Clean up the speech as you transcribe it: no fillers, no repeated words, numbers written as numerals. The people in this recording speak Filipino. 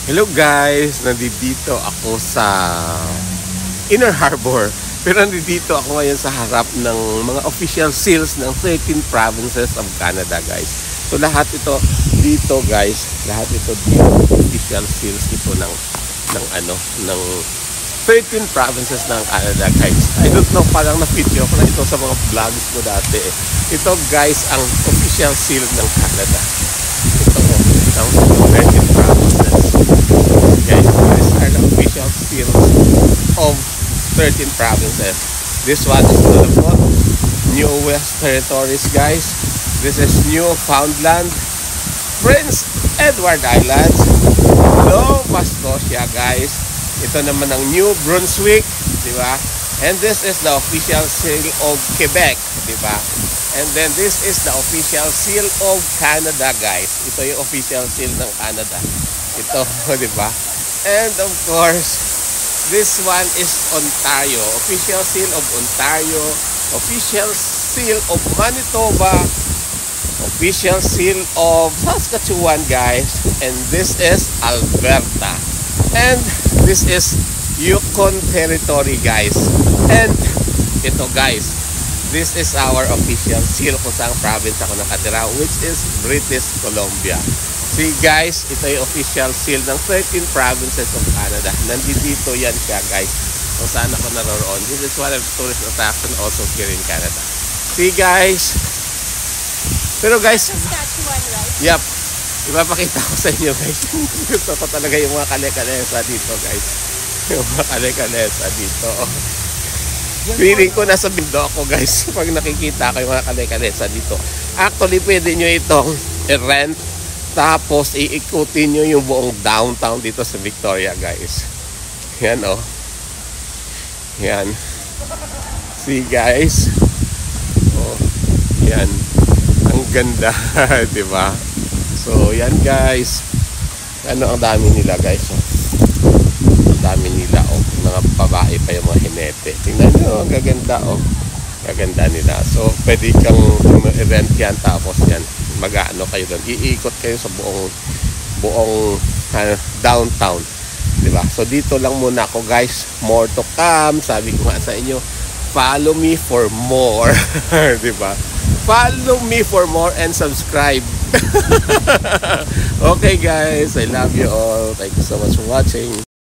Hello guys! Nandito ako sa Inner Harbor. Pero nandito ako ngayon sa harap ng mga official seals ng 13 provinces of Canada, guys. So lahat ito dito, guys. Lahat ito dito official seals ito ng 13 provinces ng Canada, guys. I don't know, parang na-video ko na ito sa mga vlogs ko dati. Ito, guys, ang official seal ng Canada. Ito ang 13 provinces. Guys, these are the official seals of 13 provinces. This one is Nunavut, New West Territories, guys. This is Newfoundland, Prince Edward Islands, Nova Scotia, guys. Ito naman ang New Brunswick, di ba? And this is the official seal of Quebec, di ba? And then this is the official seal of Canada, guys. Ito yung official seal ng Canada. Ito, di ba? And of course, this one is Ontario. Official seal of Ontario. Official seal of Manitoba. Official seal of Saskatchewan, guys. And this is Alberta. And this is Yukon Territory, guys. And ito, guys, this is our official seal kung saan province ako nakatira, which is British Columbia. See, guys, ito yung official seal ng 13 provinces of Canada. Nandito yan siya, guys, kung saan ako naroon. This is one of the tourist attraction also here in Canada. See, guys. Pero guys, Saskatchewan, right? yep, ipapakita ko sa inyo, guys. Gusto ko talaga yung mga kale-kalesa dito, guys. Yung mga kale-kalesa dito. Feeling ko nasa bindo ako, guys, pag nakikita ko yung mga kale-kalesa dito. Actually, pwede nyo itong i-rent, tapos iikutin nyo yung buong downtown dito sa Victoria, guys. Yan, oh. Yan. See, guys. Oh, yan. Ang ganda, diba? So, yan, guys. Ano, ang dami nila, guys. Oh. Ang dami nila, oh. Mga babae pa yung mga hinete. Tingnan nyo, ang gaganda, oh. Gaganda nila. So, pwede kang event yan, tapos yan, mag-ano kayo doon. Iikot kayo sa buong downtown. Diba? So, dito lang muna ako, guys. More to come. Sabi ko nga sa inyo, follow me for more. Diba? Follow me for more and subscribe. Okay, guys. I love you all. Thank you so much for watching.